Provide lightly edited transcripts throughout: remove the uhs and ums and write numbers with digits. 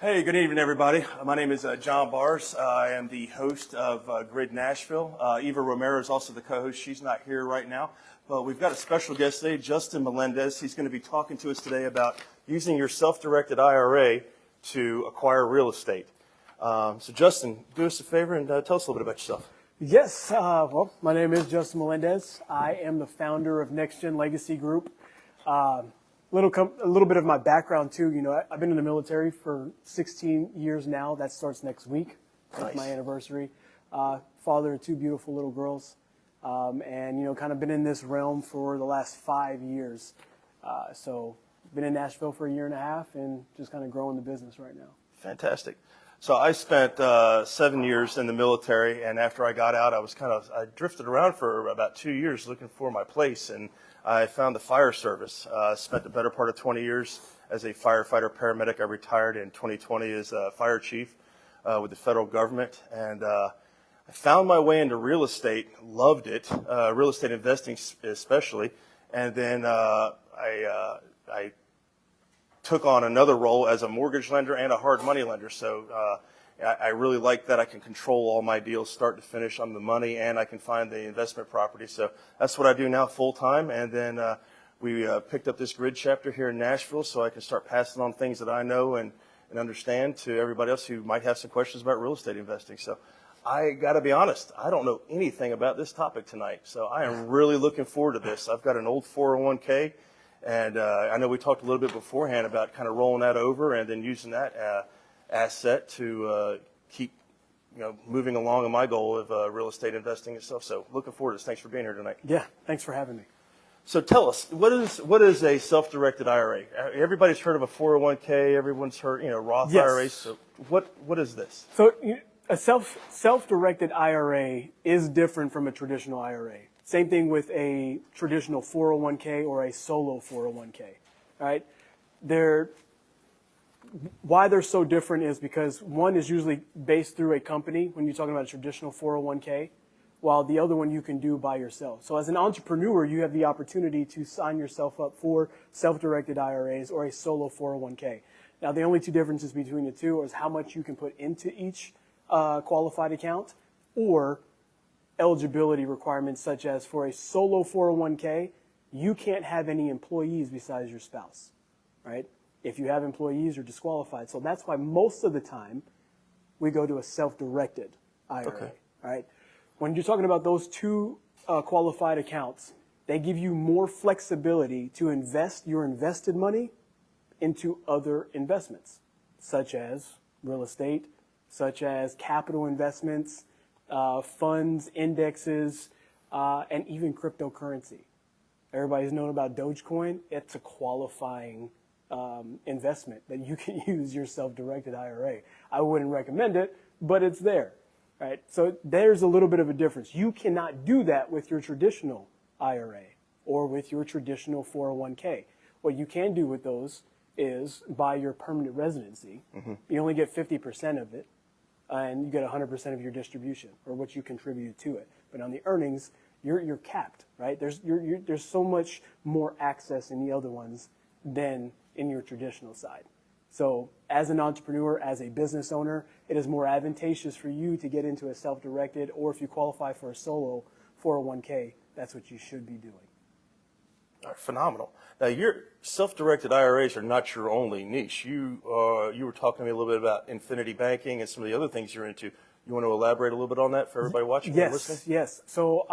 Hey, good evening, everybody. My name is John Bars. I am the host of Grid Nashville. Eva Romero is also the co-host. She's not here right now, but we've got a special guest today, Justyn Melendez. He's going to be talking to us today about using your self-directed IRA to acquire real estate. So, Justyn, do us a favor and tell us a little bit about yourself. Yes. Well, my name is Justyn Melendez. I am the founder of Next Gen Legacy Group. A little bit of my background too. You know, I've been in the military for 16 years now. That starts next week. That's Nice. my anniversary. Father of two beautiful little girls, and you know, kind of been in this realm for the last 5 years. So, been in Nashville for 1.5 years, and just kind of growing the business right now. Fantastic. So I spent 7 years in the military, and after I got out, I drifted around for about 2 years looking for my place, and I found the fire service. Spent the better part of 20 years as a firefighter paramedic. I retired in 2020 as a fire chief with the federal government, and I found my way into real estate. Loved it, real estate investing especially, and then I took on another role as a mortgage lender and a hard money lender. So I really like that I can control all my deals start to finish on the money, and I can find the investment property. So that's what I do now full time. And then we picked up this Grid chapter here in Nashville so I can start passing on things that I know and understand to everybody else who might have some questions about real estate investing. So I got to be honest, I don't know anything about this topic tonight. So I am really looking forward to this. I've got an old 401k. And I know we talked a little bit beforehand about kind of rolling that over and then using that asset to keep, moving along in my goal of real estate investing itself. So looking forward to this. Thanks for being here tonight. Yeah, thanks for having me. So tell us, what is a self-directed IRA? Everybody's heard of a 401k. Everyone's heard, Roth Yes. IRAs. So what is this? So a self-directed IRA is different from a traditional IRA. Same thing with a traditional 401k or a solo 401k, right? Why they're so different is because one is usually based through a company when you're talking about a traditional 401k, while the other one you can do by yourself. So as an entrepreneur, you have the opportunity to sign yourself up for self-directed IRAs or a solo 401k. Now, the only two differences between the two is how much you can put into each qualified account, or eligibility requirements, such as for a solo 401k, you can't have any employees besides your spouse, right? If you have employees, you're disqualified. So that's why most of the time we go to a self-directed IRA, Okay. right? When you're talking about those two qualified accounts, they give you more flexibility to invest your invested money into other investments, such as real estate, such as capital investments, funds, indexes, and even cryptocurrency. Everybody's known about Dogecoin. It's a qualifying investment that you can use your self-directed IRA. I wouldn't recommend it, but it's there, right? So there's a little bit of a difference. You cannot do that with your traditional IRA or with your traditional 401k. What you can do with those is buy your permanent residency. Mm-hmm. You only get 50% of it, and you get 100% of your distribution or what you contributed to it. But on the earnings, you're capped, right? There's so much more access in the other ones than in your traditional side. So as an entrepreneur, as a business owner, it is more advantageous for you to get into a self-directed, or if you qualify for a solo 401k, that's what you should be doing. All right, phenomenal. Now, your self-directed IRAs are not your only niche. You were talking to me a little bit about infinity banking and some of the other things you're into. You want to elaborate a little bit on that for everybody watching and listening? Yes. So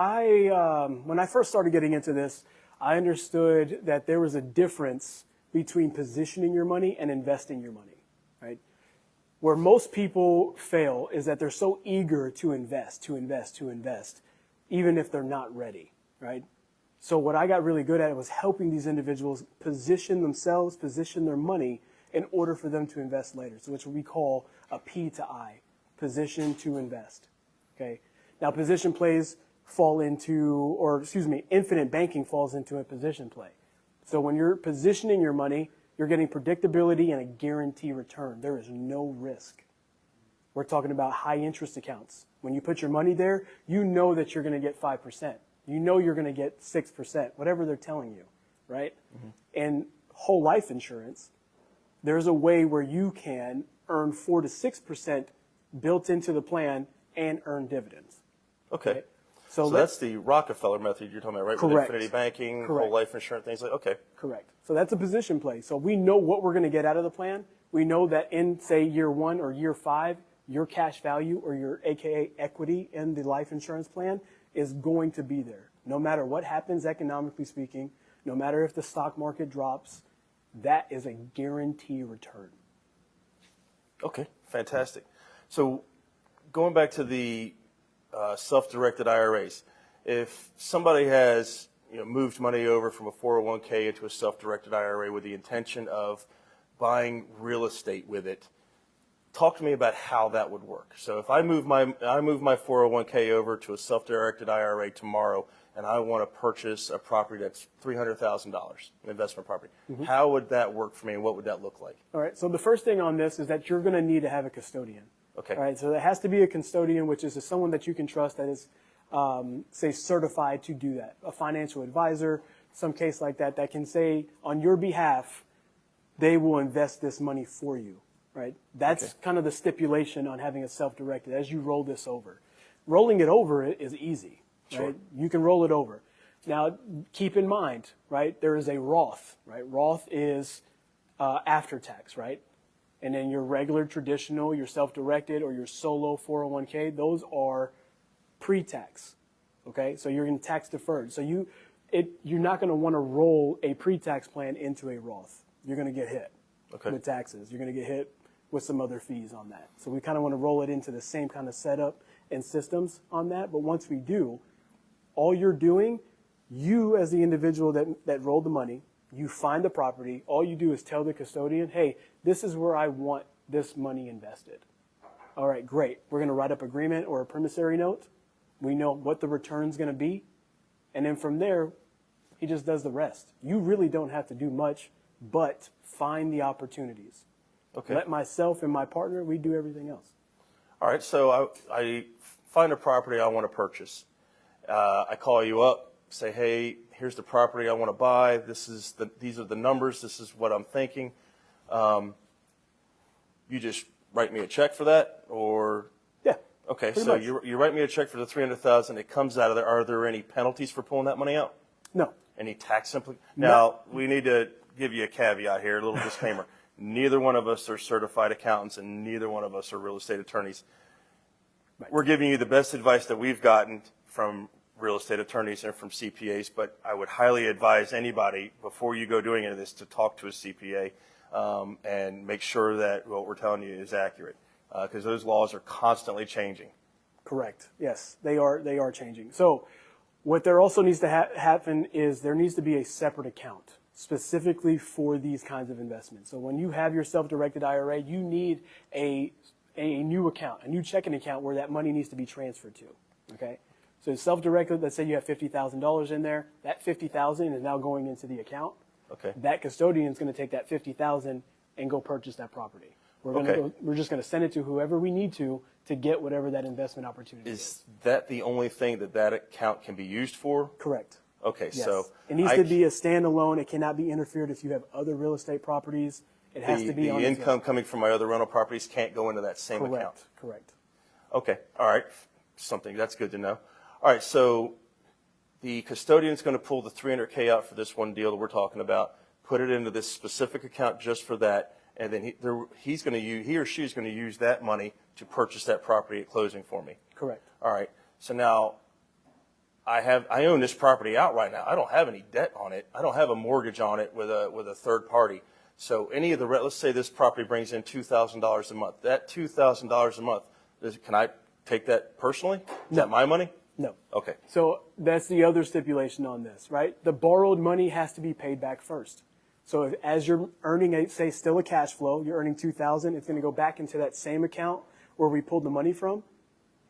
when I first started getting into this, I understood that there was a difference between positioning your money and investing your money, right? Where most people fail is that they're so eager to invest, even if they're not ready, right? So what I got really good at was helping these individuals position themselves, position their money in order for them to invest later. So it's what we call a P to I, position to invest, okay? Now position plays infinite banking falls into a position play. So when you're positioning your money, you're getting predictability and a guarantee return. There is no risk. We're talking about high interest accounts. When you put your money there, you know that you're going to get 5%. You know you're going to get 6%, whatever they're telling you, right? Mm-hmm. And whole life insurance, there's a way where you can earn 4 to 6% built into the plan and earn dividends. Okay. So that's the Rockefeller method you're talking about, right? Correct. With infinity banking, Correct. whole life insurance, things like, okay. Correct. So that's a position play. So we know what we're going to get out of the plan. We know that in, say, year 1 or year 5, your cash value or your AKA equity in the life insurance plan is going to be there. No matter what happens economically speaking, no matter if the stock market drops, that is a guarantee return. Okay, fantastic. So going back to the self-directed IRAs, if somebody has moved money over from a 401k into a self-directed IRA with the intention of buying real estate with it, talk to me about how that would work. So if I move my 401k over to a self-directed IRA tomorrow, and I want to purchase a property that's $300,000, an investment property, how would that work for me, and what would that look like? All right. So the first thing on this is that you're going to need to have a custodian. Okay. All right. So there has to be a custodian, which is someone that you can trust that is, say, certified to do that. A financial advisor, some case like that, that can say on your behalf, they will invest this money for you. Right. That's kind of the stipulation on having a self-directed as you roll this over. Rolling it over is easy. Sure. Right? You can roll it over. Now, keep in mind, right, there is a Roth, right? Roth is after tax, right? And then your regular traditional, your self-directed or your solo 401k, those are pre-tax, okay? So you're in tax deferred. So you're not going to want to roll a pre-tax plan into a Roth. You're going to get hit with taxes. You're going to get hit with some other fees on that. So we kind of want to roll it into the same kind of setup and systems on that. But once we do, all you're doing, you as the individual that rolled the money, you find the property, all you do is tell the custodian, hey, this is where I want this money invested. All right, great. We're going to write up agreement or a promissory note. We know what the return's going to be. And then from there, he just does the rest. You really don't have to do much but find the opportunities. Okay. Let myself and my partner, we do everything else. All right, so I find a property I want to purchase. I call you up, say, hey, here's the property I want to buy. These are the numbers. This is what I'm thinking. You just write me a check for that, or Yeah. okay. Pretty So much. you write me a check for the $300,000. It comes out of there. Are there any penalties for pulling that money out? No. Any tax implications? Now we need to give you a caveat here, a little disclaimer. Neither one of us are certified accountants, and neither one of us are real estate attorneys. Right. We're giving you the best advice that we've gotten from real estate attorneys and from CPAs, but I would highly advise anybody before you go doing any of this to talk to a CPA and make sure that what we're telling you is accurate, because those laws are constantly changing. Correct. Yes, they are changing. So what there also needs to happen is there needs to be a separate account specifically for these kinds of investments. So when you have your self-directed IRA, you need a new account, a new checking account where that money needs to be transferred to. Okay. So self-directed, let's say you have $50,000 in there. That $50,000 is now going into the account. Okay. That custodian is going to take that $50,000 and go purchase that property. We're just going to send it to whoever we need to get whatever that investment opportunity is. Is that the only thing that account can be used for? Correct. Okay, Yes. so it needs to be a standalone. It cannot be interfered if you have other real estate properties. It has to be on the its income own. coming from my other rental properties can't go into that same account. Correct. Okay, all right, something that's good to know. All right, so the custodian's going to pull the $300K out for this one deal that we're talking about, put it into this specific account just for that, and then he or she is going to use that money to purchase that property at closing for me. Correct. All right, so now I own this property outright now. I don't have any debt on it. I don't have a mortgage on it with a third party. So any of the let's say this property brings in $2,000 a month. That $2,000 a month, can I take that personally? Is that my money? No. Okay. So that's the other stipulation on this, right? The borrowed money has to be paid back first. So as you're earning, say, still a cash flow, you're earning $2,000, it's going to go back into that same account where we pulled the money from,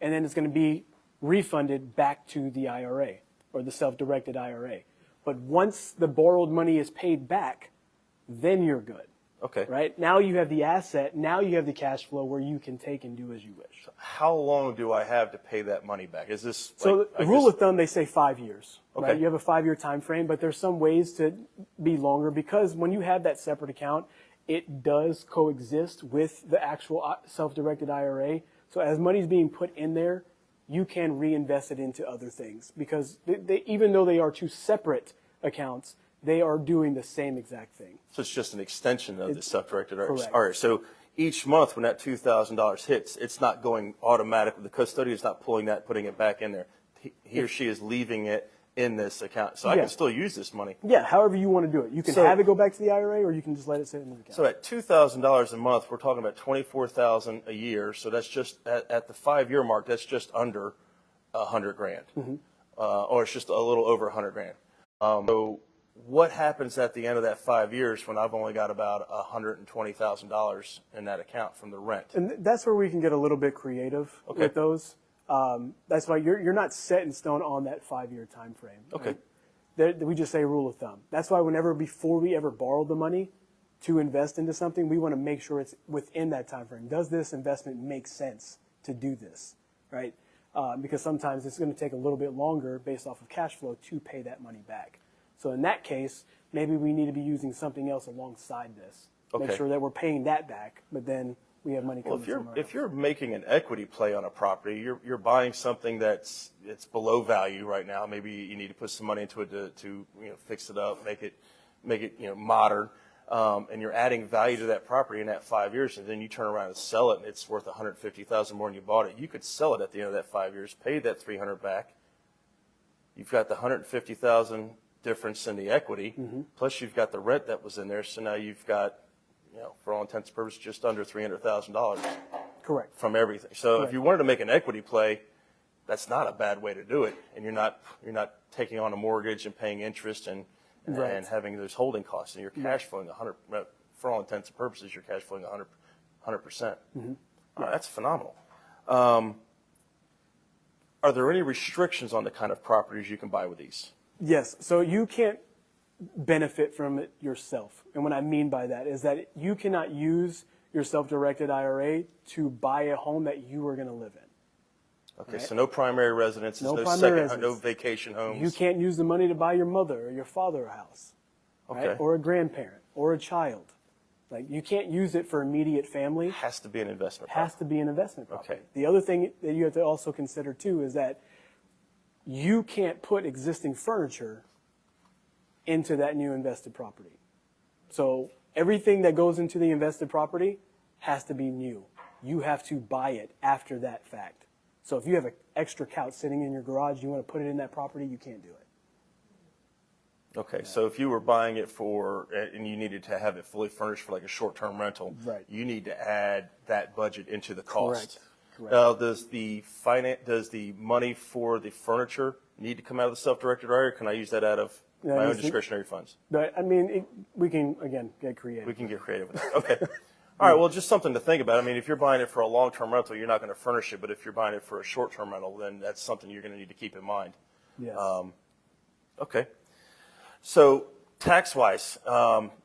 and then it's going to be refunded back to the IRA or the self-directed IRA. But once the borrowed money is paid back, then you're good. Okay. Right? Now you have the asset. Now you have the cash flow where you can take and do as you wish. How long do I have to pay that money back? Is this So the rule of thumb, they say 5 years. Okay. Right? You have a 5-year time frame, but there's some ways to be longer because when you have that separate account, it does coexist with the actual self-directed IRA. So as money's being put in there, you can reinvest it into other things because even though they are two separate accounts, they are doing the same exact thing. So it's just an extension of the self-directed IRA. Correct. All right. So each month when that $2,000 hits, it's not going automatically. The custodian is not pulling that, putting it back in there. He or she is leaving it in this account. So I can still use this money. Yeah, however you want to do it. You can have it go back to the IRA, or you can just let it sit in the account. So at $2,000 a month, we're talking about $24,000 a year. So that's just at the 5-year mark. That's just under $100,000, or it's just a little over $100,000. So what happens at the end of that 5 years when I've only got about $120,000 in that account from the rent? And that's where we can get a little bit creative with those. That's why you're not set in stone on that 5-year time frame. Okay. Right? We just say rule of thumb. That's why before we ever borrow the money to invest into something, we want to make sure it's within that time frame. Does this investment make sense to do this, right? Because sometimes it's going to take a little bit longer based off of cash flow to pay that money back. So in that case, maybe we need to be using something else alongside this. Make sure that we're paying that back, but then we have money coming from if you're making an equity play on a property, you're buying something it's below value right now. Maybe you need to put some money into it to fix it up, make it modern, and you're adding value to that property in that 5 years, and then you turn around and sell it, and it's worth $150,000 more than you bought it. You could sell it at the end of that 5 years, pay that $300,000 back. You've got the $150,000 difference in the equity, plus you've got the rent that was in there. So now you've got, for all intents and purposes, just under $300,000. Correct. From everything. So if you wanted to make an equity play, that's not a bad way to do it, and you're not taking on a mortgage and paying interest and having those holding costs, and you're cash flowing 100. For all intents and purposes, you're cash flowing 100%. That's phenomenal. Are there any restrictions on the kind of properties you can buy with these? Yes. So you can't benefit from it yourself. And what I mean by that is that you cannot use your self-directed IRA to buy a home that you are going to live in. Okay, so no primary residences, no vacation homes. You can't use the money to buy your mother or your father a house, right? Or a grandparent or a child. Like, you can't use it for immediate family. Has to be an investment property. Has to be an investment property. Okay. The other thing that you have to also consider too is that you can't put existing furniture into that new invested property. So everything that goes into the invested property has to be new. You have to buy it after that fact. So if you have an extra couch sitting in your garage, you want to put it in that property, you can't do it. Okay, so if you were buying it and you needed to have it fully furnished for like a short-term rental, you need to add that budget into the cost. Correct. Now, does the money for the furniture need to come out of the self-directed IRA, or can I use that out of my own discretionary funds? But I mean, we can, again, get creative. We can get creative with that. Okay. All right, well, just something to think about. I mean, if you're buying it for a long-term rental, you're not going to furnish it, but if you're buying it for a short-term rental, then that's something you're going to need to keep in mind. Yes. Okay. So tax-wise,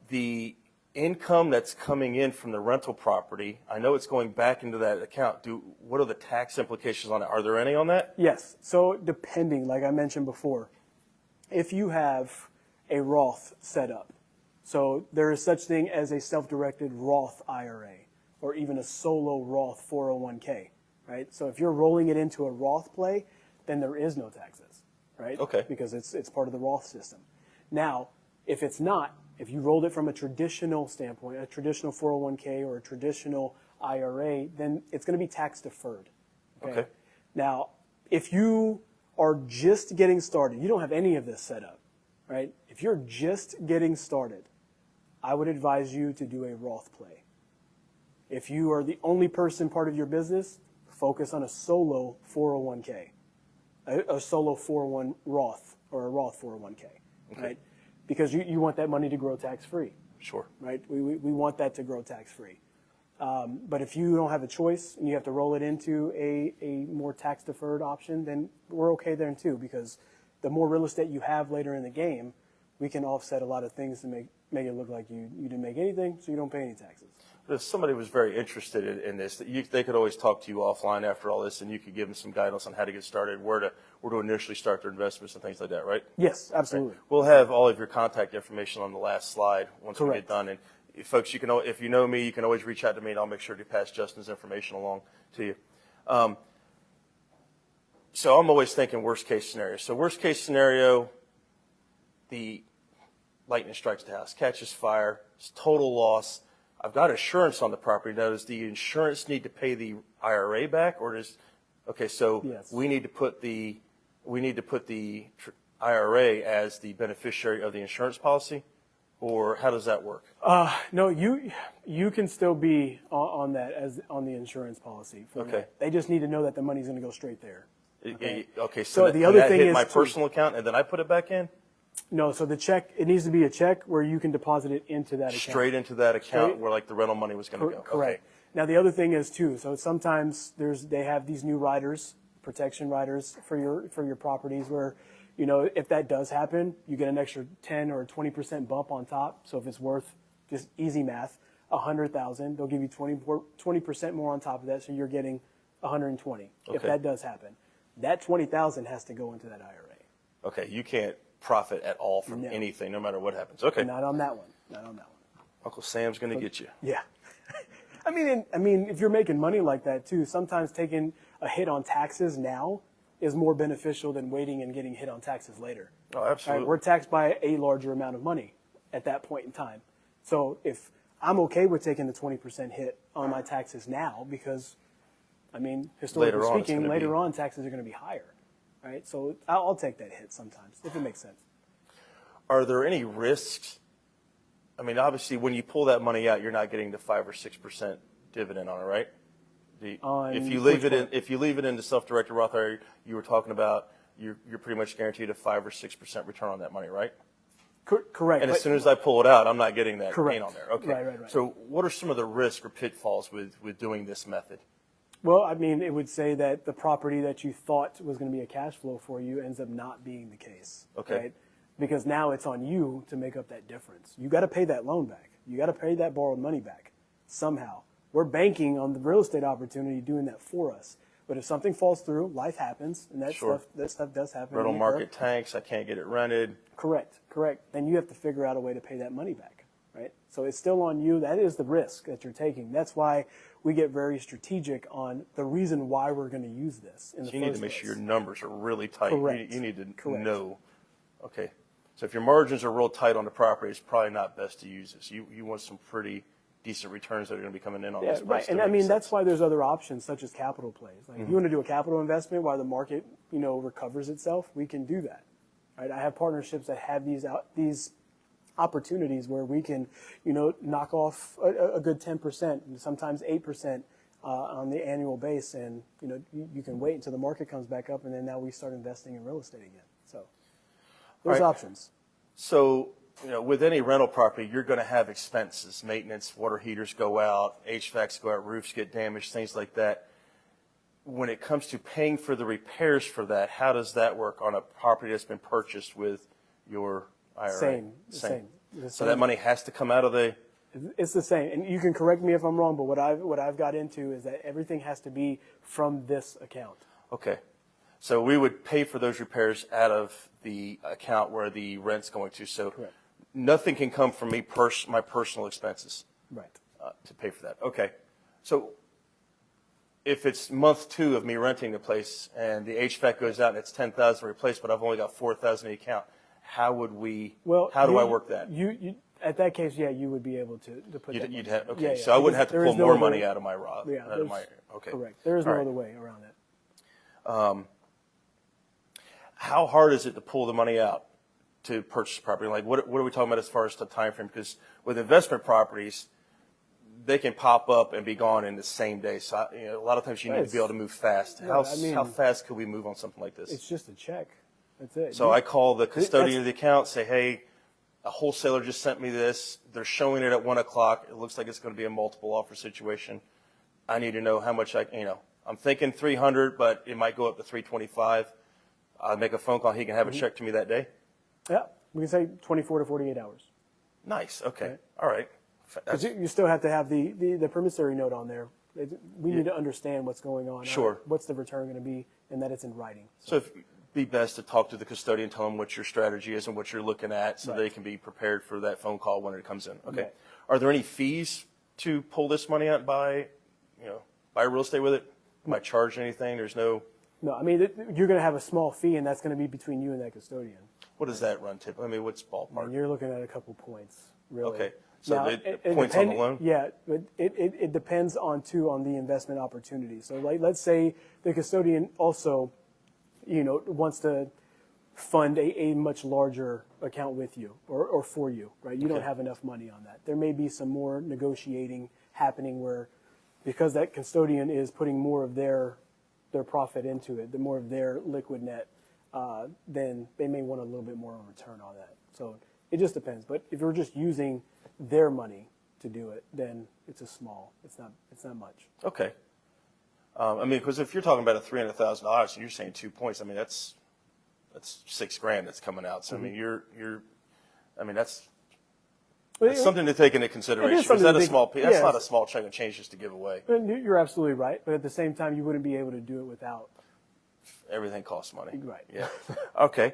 the income that's coming in from the rental property, I know it's going back into that account. What are the tax implications on it? Are there any on that? Yes. So depending, like I mentioned before, if you have a Roth set up, so there is such thing as a self-directed Roth IRA or even a solo Roth 401k, right? So if you're rolling it into a Roth play, then there is no taxes, right? Okay. Because it's part of the Roth system. Now, if it's not, if you rolled it from a traditional standpoint, a traditional 401k or a traditional IRA, then it's going to be tax deferred. Okay. Now, if you are just getting started, you don't have any of this set up, right? If you're just getting started, I would advise you to do a Roth play. If you are the only person part of your business, focus on a solo 401k, a solo 401 Roth or a Roth 401k, right? Because you want that money to grow tax-free. Sure. Right? We want that to grow tax-free. But if you don't have a choice and you have to roll it into a more tax-deferred option, then we're okay there too, because the more real estate you have later in the game, we can offset a lot of things to make it look like you didn't make anything, so you don't pay any taxes. But if somebody was very interested in this, they could always talk to you offline after all this, and you could give them some guidance on how to get started, where to initially start their investments and things like that, right? Yes, absolutely. Right. We'll have all of your contact information on the last slide once we get done. And folks, if you know me, you can always reach out to me, and I'll make sure to pass Justyn's information along to you. So I'm always thinking worst case scenario. So worst case scenario, the lightning strikes the house, catches fire, it's total loss. I've got insurance on the property. Now, does the insurance need to pay the IRA back, or does? Okay, so Yes. we need to put the IRA as the beneficiary of the insurance policy, or how does that work? No, you can still be on that as on the insurance policy. Okay. That. They just need to know that the money's going to go straight there. Okay, So the other thing hit is my to- personal account and then I put it back in No, so the check, it needs to be a check where you can deposit it into that account. straight into that account Straight- where like the rental money was going to go. Correct. Now the other thing is too. So sometimes they have these new riders, protection riders for your properties where, if that does happen, you get an extra 10 or 20% bump on top. So if it's worth, just easy math, 100,000, they'll give you 20% more on top of that. So you're getting 120 if Okay. that does happen. That 20,000 has to go into that IRA. Okay, you can't profit at all from No. anything, no matter what happens. Okay, Not on that one. Not on that one. Uncle Sam's going to get you. Yeah. I mean, if you're making money like that too, sometimes taking a hit on taxes now is more beneficial than waiting and getting hit on taxes later. Oh, Right? absolutely. We're taxed by a larger amount of money at that point in time. So if I'm okay with taking the 20% hit on my taxes now, because, historically Later on, it's speaking, gonna later be- on taxes are going to be higher, right? So I'll take that hit sometimes if it makes sense. Are there any risks? I mean, obviously, when you pull that money out, you're not getting the 5 or 6% dividend on it, right? On If you leave which one? if you leave it in the self-directed Roth IRA, you were talking about you're pretty much guaranteed a 5 or 6% return on that money, right? Correct. And as but- soon as I pull it out, I'm not getting that Correct. gain on there. Okay. Right. So what are some of the risks or pitfalls with doing this method? Well, it would say that the property that you thought was going to be a cash flow for you ends up not being the case. Okay. Right? Because now it's on you to make up that difference. You got to pay that loan back. You got to pay that borrowed money back somehow. We're banking on the real estate opportunity doing that for us. But if something falls through, life happens, and Sure. that stuff does happen. Rental market tanks. I can't get it rented. Correct. Then you have to figure out a way to pay that money back, right? So it's still on you. That is the risk that you're taking. That's why we get very strategic on the reason why we're going to use this in the So you need to first make place. sure your numbers are really tight. Correct. You need to Correct. know. Okay. So if your margins are real tight on the property, it's probably not best to use this. You want some pretty decent returns that are going to be coming in on Yeah, this. right. And that's why there's other options such as capital plays. Like if you want to do a capital investment while the market, recovers itself, we can do that. Right? I have partnerships that have these opportunities where we can, knock off a good 10%, sometimes 8% on the annual base, and you can wait until the market comes back up, and then now we start investing in real estate again. So there's Right. options. So, with any rental property, you're going to have expenses, maintenance, water heaters go out, HVACs go out, roofs get damaged, things like that. When it comes to paying for the repairs for that, how does that work on a property that's been purchased with your IRA? Same. The So same. that money has to come out of the... It's the same, and you can correct me if I'm wrong. But what I've got into is that everything has to be from this account. Okay. So we would pay for those repairs out of the account where the rent's going to. So Correct. nothing can come from me, my personal expenses Right. to pay for that. Okay. So if it's month 2 of me renting the place and the HVAC goes out and it's $10,000 replaced, but I've only got $4,000 in the account, how do I work that? You at that case, yeah, you would be able to put that. You'd money. have, okay. Yeah, So I wouldn't have to there pull is no more other- money out of my Roth. Yeah, out of my, okay. correct. There is no All right. other way around it. How hard is it to pull the money out to purchase property? Like, what are we talking about as far as the time frame? Because with investment properties, they can pop up and be gone in the same day. So, a lot of times you need to be able to move fast. Yeah, How fast could we move on something like this? It's just a check. That's it. So I call the custodian that's- of the account, say, hey, a wholesaler just sent me this. They're showing it at 1 o'clock. It looks like it's going to be a multiple offer situation. I need to know how much I'm thinking 300, but it might go up to 325. I'll make a phone call. He can have a check to me that day. Yeah, we can say 24 to 48 hours. Nice. Okay. Right. All right. Because you still have to have the promissory note on there. We need to understand what's going on. Sure. What's the return going to be, and that it's in writing. So it'd be best to talk to the custodian, tell them what your strategy is and what you're looking at so Right. they can be prepared for that phone call when it comes in. Okay. Right. Are there any fees to pull this money out and buy real estate with it? Am I charged anything? There's no. No, I mean, you're going to have a small fee, and that's going to be between you and that custodian. What does that run typically? I mean, what's ballpark? And you're looking at a couple points, really. Okay. So now, it points on the loan? Yeah, but it depends on the investment opportunity. So like, let's say the custodian also, wants to fund a much larger account with you or for you, right? You don't have enough money on that. There may be some more negotiating happening where, because that custodian is putting more of their profit into it, the more of their liquid net, then they may want a little bit more in return on that. So it just depends. But if you're just using their money to do it, then it's It's not much. Okay. I mean, because if you're talking about a $300,000 and you're saying 2 points, I mean that's $6,000 that's coming out. So I mean that's something to take into consideration. Is that a small? That's not a small chunk of change just to give away. You're absolutely right, but at the same time, you wouldn't be able to do it without. Everything costs money. Right. Yeah. Okay.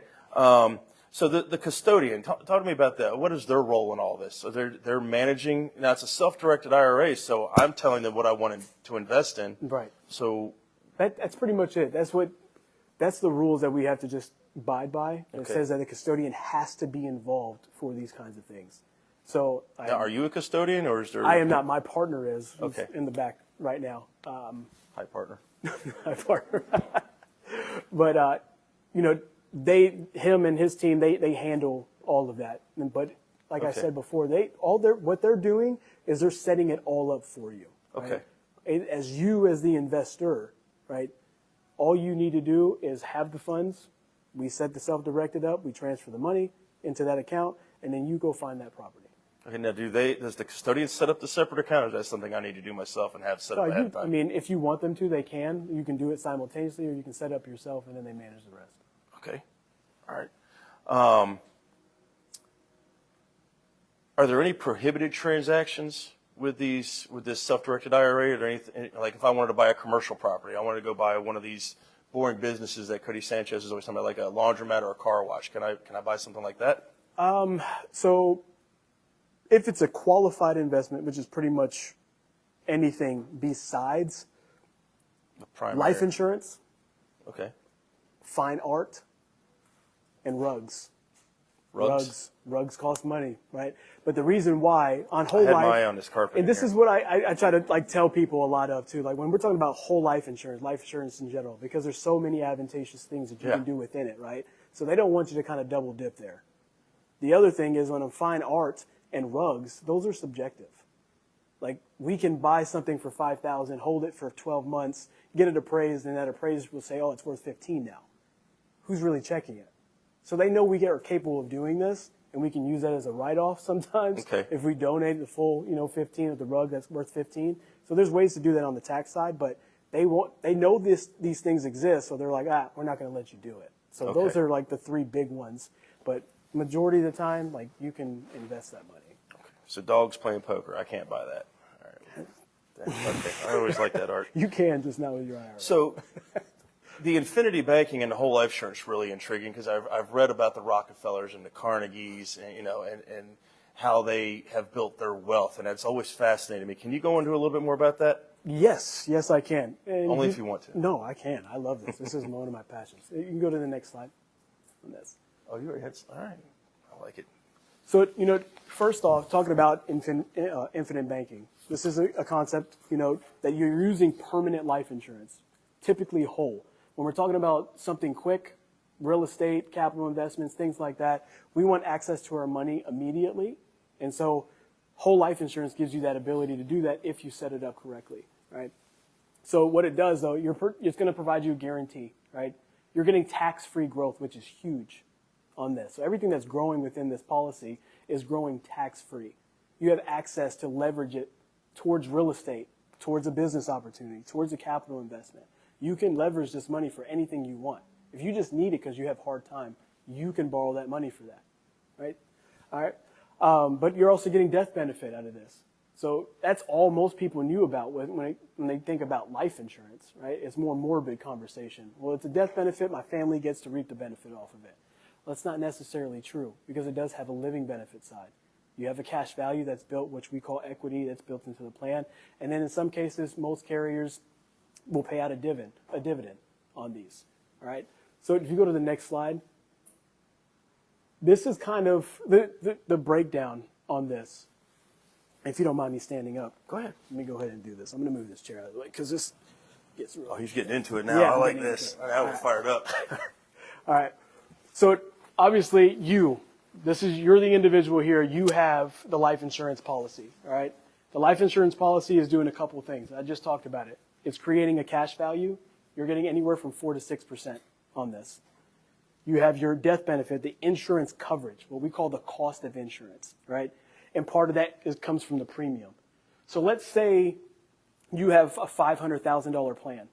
So the custodian, talk to me about that. What is their role in all this? So they're managing. Now it's a self-directed IRA, so I'm telling them what I want to invest in. Right. So that's pretty much it. That's the rules that we have to just abide by. It says that a custodian has to be involved for these kinds of things. So now, are you a custodian, or is there? I am not. My partner is. Okay. In the back right now. Hi, partner. My partner. But him and his team, they handle all of that. But like I said before, what they're doing is they're setting it all up for you. Right? Okay. As the investor, right? All you need to do is have the funds. We set the self-directed up. We transfer the money into that account, and then you go find that property. Okay. Now, does the custodian set up the separate account, or is that something I need to do myself and have set up ahead of time? I mean, if you want them to, they can. You can do it simultaneously, or you can set up yourself, and then they manage the rest. Okay. All right. Are there any prohibited transactions with this self-directed IRA? Are there anything, like if I wanted to buy a commercial property, I wanted to go buy one of these boring businesses that Cody Sanchez is always talking about, like a laundromat or a car wash? Can I buy something like that? So if it's a qualified investment, which is pretty much anything besides life insurance, fine art, and rugs. Rugs cost money, right? But the reason why on whole life, my eye on this carpet, and this is what I try to tell people a lot of too. Like when we're talking about whole life insurance in general, because there's so many advantageous things that you can do within it, right? So they don't want you to kind of double dip there. The other thing is on fine art and rugs, those are subjective. Like we can buy something for $5,000, hold it for 12 months, get it appraised, and that appraiser will say, "Oh, it's worth 15 now." Who's really checking it? So they know we are capable of doing this, and we can use that as a write-off sometimes. If we donate the full, 15 of the rug that's worth 15. So there's ways to do that on the tax side, but they know these things exist, so they're like, we're not going to let you do it. So those are like the three big ones. But majority of the time, like you can invest that money. Okay. So dogs playing poker, I can't buy that. All right. Okay. I always like that, Art. You can, just not with your IRA. So the infinity banking and the whole life insurance is really intriguing because I've read about the Rockefellers and the Carnegies and how they have built their wealth, and it's always fascinated me. Can you go into a little bit more about that? Yes, I can. And only if you want to. No, I can. I love this. This is one of my passions. You can go to the next slide on this. Oh, you already had. All right, I like it. So first off, talking about infinite banking. This is a concept that you're using permanent life insurance, typically whole. When we're talking about something quick, real estate, capital investments, things like that, we want access to our money immediately. And so whole life insurance gives you that ability to do that if you set it up correctly, right? So what it does, though, it's going to provide you a guarantee, right? You're getting tax-free growth, which is huge on this. So everything that's growing within this policy is growing tax-free. You have access to leverage it towards real estate, towards a business opportunity, towards a capital investment. You can leverage this money for anything you want. If you just need it because you have hard time, you can borrow that money for that, right? All right. But you're also getting death benefit out of this. So that's all most people knew about when they think about life insurance, right? It's more morbid conversation. Well, it's a death benefit. My family gets to reap the benefit off of it. Well, that's not necessarily true because it does have a living benefit side. You have a cash value that's built, which we call equity, that's built into the plan. And then in some cases, most carriers will pay out a dividend on these. All right. So if you go to the next slide, this is kind of the breakdown on this. If you don't mind me standing up, Go ahead. let me go ahead and do this. I'm going to move this chair out of the way because this gets real. Oh, he's getting into it now. Yeah, I I'm like getting this. into it. Now we're fired up. All right. So obviously you're the individual here. You have the life insurance policy. All right. The life insurance policy is doing a couple of things. I just talked about it. It's creating a cash value. You're getting anywhere from 4 to 6% on this. You have your death benefit, the insurance coverage, what we call the cost of insurance, right? And part of that comes from the premium. So let's say you have a $500,000 plan,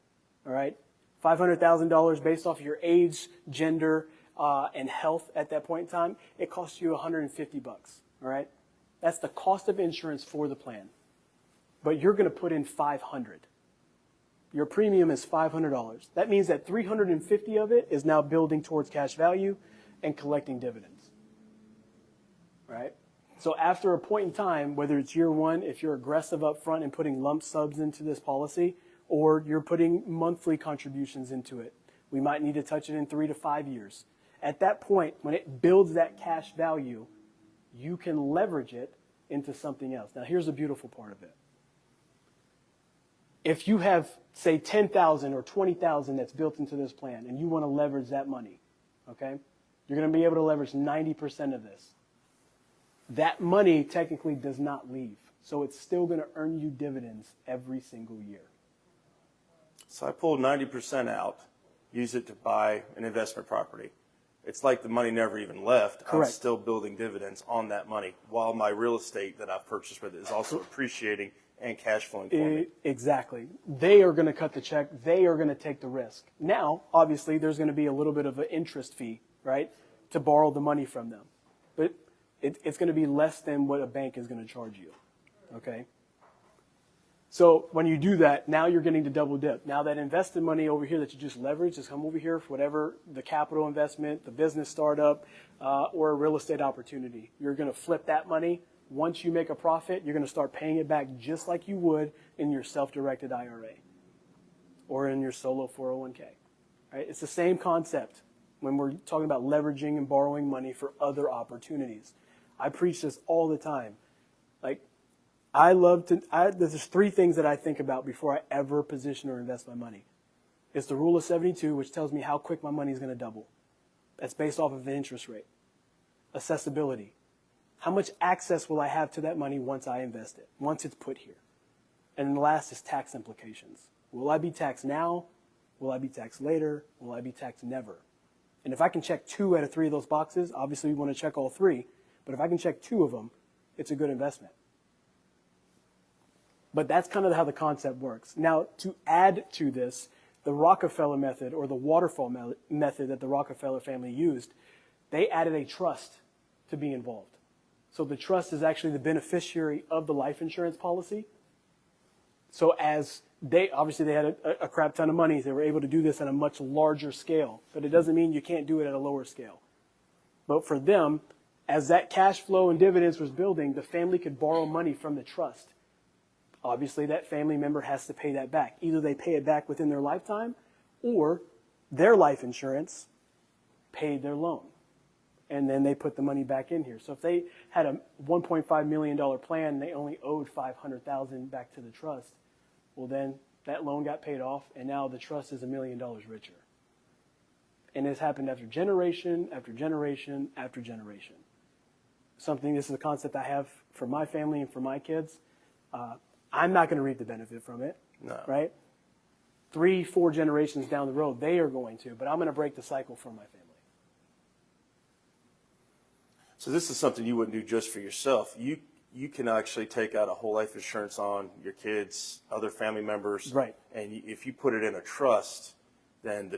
all right? $500,000 based off of your age, gender, and health at that point in time, it costs you $150, all right? That's the cost of insurance for the plan. But you're going to put in $500. Your premium is $500. That means that $350 of it is now building towards cash value and collecting dividends, right? So after a point in time, whether it's year one, if you're aggressive up front and putting lump subs into this policy, or you're putting monthly contributions into it, we might need to touch it in 3 to 5 years. At that point, when it builds that cash value, you can leverage it into something else. Now, here's the beautiful part of it. If you have, say, $10,000 or $20,000 that's built into this plan and you want to leverage that money, okay, you're going to be able to leverage 90% of this. That money technically does not leave. So it's still going to earn you dividends every single year. So I pulled 90% out, use it to buy an investment property. It's like the money never even left. Correct. I'm still building dividends on that money while my real estate that I've purchased with it is also appreciating and cash flowing for me. Exactly. They are going to cut the check. They are going to take the risk. Now, obviously, there's going to be a little bit of an interest fee, right, to borrow the money from them. But it's going to be less than what a bank is going to charge you, okay? So when you do that, now you're getting to double dip. Now that invested money over here that you just leveraged has come over here for whatever the capital investment, the business startup, or a real estate opportunity. You're going to flip that money. Once you make a profit, you're going to start paying it back just like you would in your self-directed IRA or in your solo 401k. Right? It's the same concept when we're talking about leveraging and borrowing money for other opportunities. I preach this all the time. Like, there's 3 things that I think about before I ever position or invest my money. It's the rule of 72, which tells me how quick my money is going to double. That's based off of the interest rate. Accessibility. How much access will I have to that money once I invest it, once it's put here? And then the last is tax implications. Will I be taxed now? Will I be taxed later? Will I be taxed never? And if I can check 2 out of 3 of those boxes, obviously we want to check all 3, but if I can check 2 of them, it's a good investment. But that's kind of how the concept works. Now, to add to this, the Rockefeller method or the waterfall method that the Rockefeller family used, they added a trust to be involved. So the trust is actually the beneficiary of the life insurance policy. So as they had a crap ton of money, they were able to do this at a much larger scale. But it doesn't mean you can't do it at a lower scale. But for them, as that cash flow and dividends was building, the family could borrow money from the trust. Obviously, that family member has to pay that back. Either they pay it back within their lifetime or their life insurance paid their loan. And then they put the money back in here. So if they had a $1.5 million plan and they only owed $500,000 back to the trust, well then that loan got paid off and now the trust is $1 million richer. And it's happened after generation after generation after generation. This is a concept I have for my family and for my kids. I'm not going to reap the benefit from it, No. right? 3, 4 generations down the road, they are going to, but I'm going to break the cycle for my family. So this is something you wouldn't do just for yourself. You can actually take out a whole life insurance on your kids, other family members. Right. And if you put it in a trust, then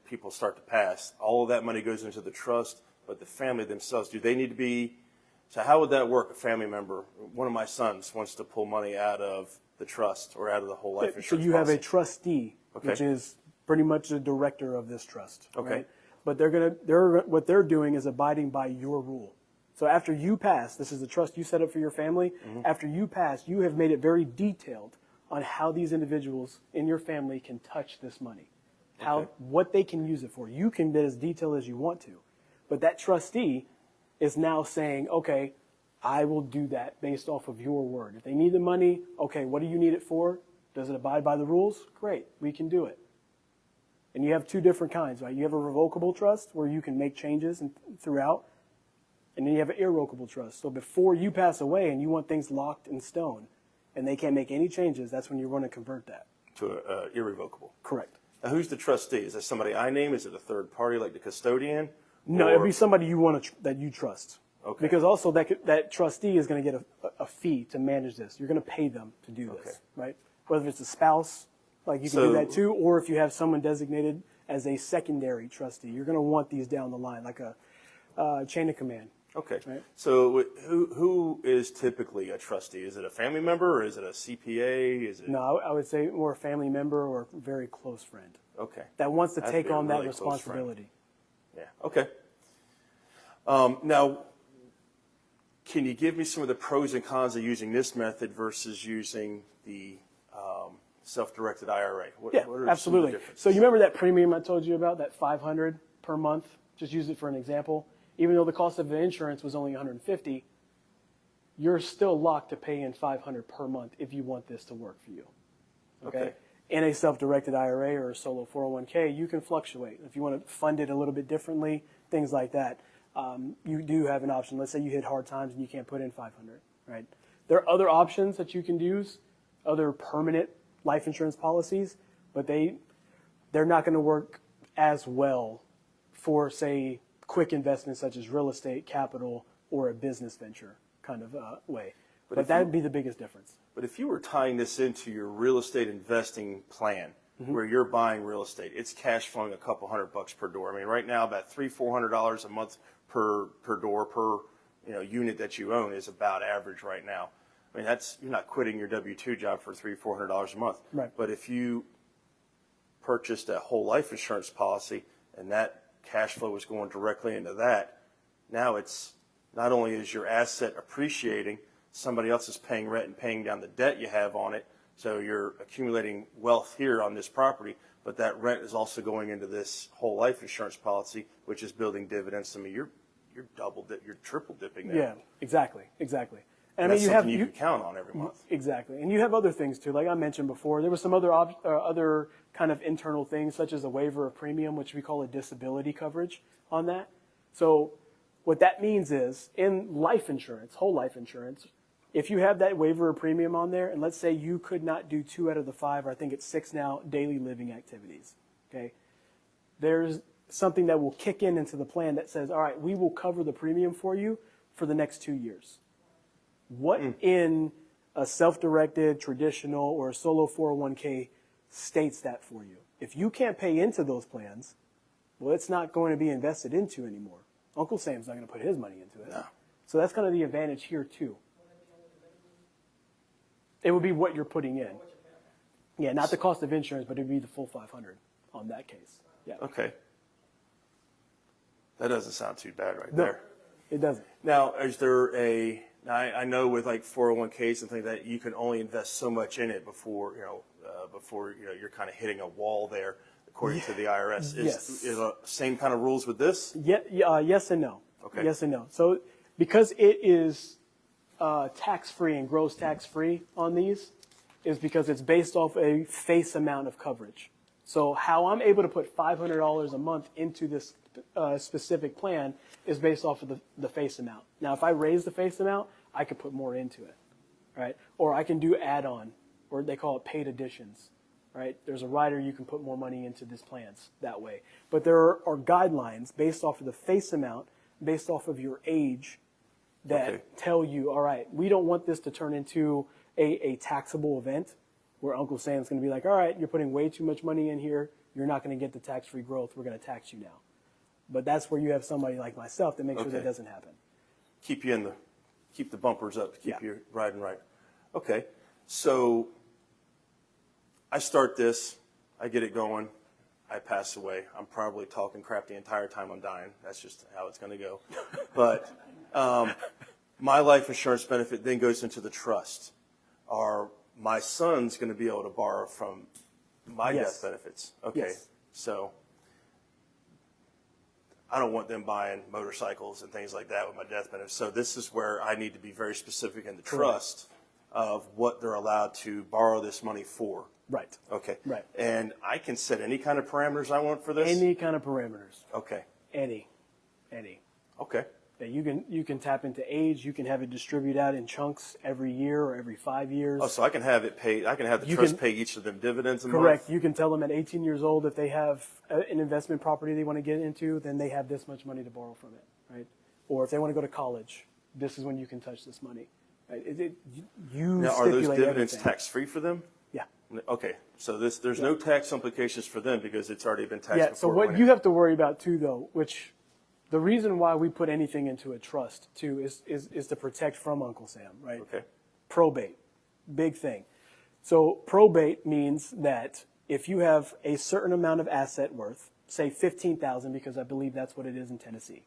people start to pass, all of that money goes into the trust, but the family themselves, do they need to be, so how would that work? A family member, one of my sons wants to pull money out of the trust or out of the whole life insurance So you have a policy. trustee, Okay. which is pretty much the director of this trust. Okay. Right? But what they're doing is abiding by your rule. So after you pass, this is the trust you set up for your family. After you pass, you have made it very detailed on how these individuals in your family can touch this money, what they can use it for. You can be as detailed as you want to, but that trustee is now saying, okay, I will do that based off of your word. If they need the money, okay, what do you need it for? Does it abide by the rules? Great, we can do it. And you have two different kinds, right? You have a revocable trust where you can make changes throughout, and then you have an irrevocable trust. So before you pass away and you want things locked in stone and they can't make any changes, that's when you're going to convert that. To irrevocable. Correct. Now, who's the trustee? Is that somebody I name? Is it a third party like the custodian? No, it'll be somebody you want that you trust. Okay. Because also that trustee is going to get a fee to manage this. You're going to pay them to do this, right? Whether it's a spouse, like you can do that too, or if you have someone designated as a secondary trustee, you're going to want these down the line, like a chain of command. Okay. Right? So who is typically a trustee? Is it a family member or is it a CPA? Is it? No, I would say more a family member or a very close friend. Okay. That wants to take on that really close friend. responsibility. Yeah. Okay. Now, can you give me some of the pros and cons of using this method versus using the self-directed IRA? What are some of the Absolutely. differences? So you remember that premium I told you about, that $500 per month? Just use it for an example. Even though the cost of the insurance was only $150, you're still locked to pay in $500 per month if you want this to work for you. Okay? In a self-directed IRA or a solo 401k, you can fluctuate. If you want to fund it a little bit differently, things like that, you do have an option. Let's say you hit hard times and you can't put in $500, right? There are other options that you can use, other permanent life insurance policies, but they're not going to work as well for, say, quick investments such as real estate, capital, or a business venture kind of way. But that would be the biggest difference. But if you were tying this into your real estate investing plan, where you're buying real estate, it's cash flowing a couple $100 per door. I mean, right now about $300-400 a month per door per unit that you own is about average right now. I mean, you're not quitting your W-2 job for $300-400 a month. Right. But if you purchased a whole life insurance policy and that cash flow is going directly into that, now it's not only is your asset appreciating, somebody else is paying rent and paying down the debt you have on it. So you're accumulating wealth here on this property, but that rent is also going into this whole life insurance policy, which is building dividends. I mean, you're triple dipping there. Yeah, exactly. And that's something you can count on every month. Exactly. And you have other things too. Like I mentioned before, there was some other kind of internal things, such as a waiver of premium, which we call a disability coverage on that. So what that means is in life insurance, whole life insurance, if you have that waiver of premium on there, and let's say you could not do 2 out of the 5, or I think it's 6 now, daily living activities, okay? There's something that will kick into the plan that says, all right, we will cover the premium for you for the next 2 years. What in a self-directed, traditional, or a solo 401k states that for you? If you can't pay into those plans, well, it's not going to be invested into anymore. Uncle Sam's not going to put his money into it. No. So that's kind of the advantage here too. It would be what you're putting in. Yeah, not the cost of insurance, but it would be the full $500 on that case. Yeah. Okay. That doesn't sound too bad there. It doesn't. Now, is there I know with like 401ks and things like that, you can only invest so much in it before you're kind of hitting a wall there, according to the IRS. Yes. Is the same kind of rules with this? Yes and no. Okay. Yes and no. So because it is tax-free and gross tax-free on these is because it's based off a face amount of coverage. So how I'm able to put $500 a month into this specific plan is based off of the face amount. Now, if I raise the face amount, I could put more into it, right? Or I can do add-on, or they call it paid additions, right? There's a rider you can put more money into these plans that way. But there are guidelines based off of the face amount, based off of your age, that tell you, all right, we don't want this to turn into a taxable event where Uncle Sam's going to be like, all right, you're putting way too much money in here. You're not going to get the tax-free growth. We're going to tax you now. But that's where you have somebody like myself that makes sure that doesn't happen. Keep the bumpers up, keep you riding right. Okay, so I start this, I get it going, I pass away. I'm probably talking crap the entire time I'm dying. That's just how it's going to go. But My life insurance benefit then goes into the trust. Are my sons going to be able to borrow from my Yes. death benefits? Okay, Yes. so I don't want them buying motorcycles and things like that with my death benefits. So this is where I need to be very specific in the trust of what they're allowed to borrow this money for. Right. Okay. Right. And I can set any kind of parameters I want for this? Any kind of parameters. Okay. Any. Okay. Yeah, you can tap into age. You can have it distribute out in chunks every year or every 5 years. Oh, so I can have it paid. I can have the trust pay each of them dividends a month? Correct. You can tell them at 18 years old if they have an investment property they want to get into, then they have this much money to borrow from it, right? Or if they want to go to college, this is when you can touch this money. Right? You Now, are those stipulate dividends everything. tax-free for them? Yeah. Okay. So there's no tax implications for them because it's already been taxed Yeah. before. So it what went you in. have to worry about too, though, which the reason why we put anything into a trust too is to protect from Uncle Sam, right? Okay. Probate, big thing. So probate means that if you have a certain amount of asset worth, say 15,000, because I believe that's what it is in Tennessee.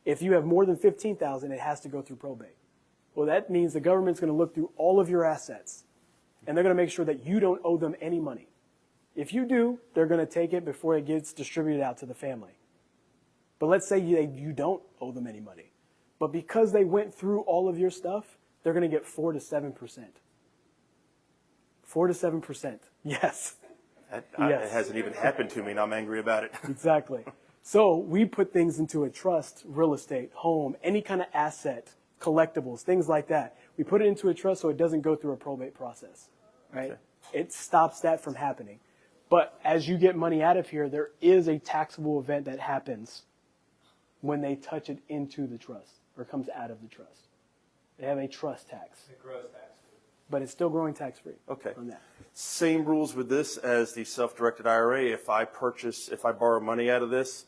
If you have more than 15,000, it has to go through probate. Well, that means the government's going to look through all of your assets, and they're going to make sure that you don't owe them any money. If you do, they're going to take it before it gets distributed out to the family. But let's say you don't owe them any money. But because they went through all of your stuff, they're going to get 4 to 7%. 4 to 7%. Yes. It Yes. hasn't even happened to me, and I'm angry about it. Exactly. So we put things into a trust, real estate, home, any kind of asset, collectibles, things like that. We put it into a trust so it doesn't go through a probate process, right? Okay. It stops that from happening. But as you get money out of here, there is a taxable event that happens when they touch it into the trust or comes out of the trust. They have a trust tax. It grows tax. But it's still growing tax-free. Okay. On that. Same rules with this as the self-directed IRA. If I borrow money out of this,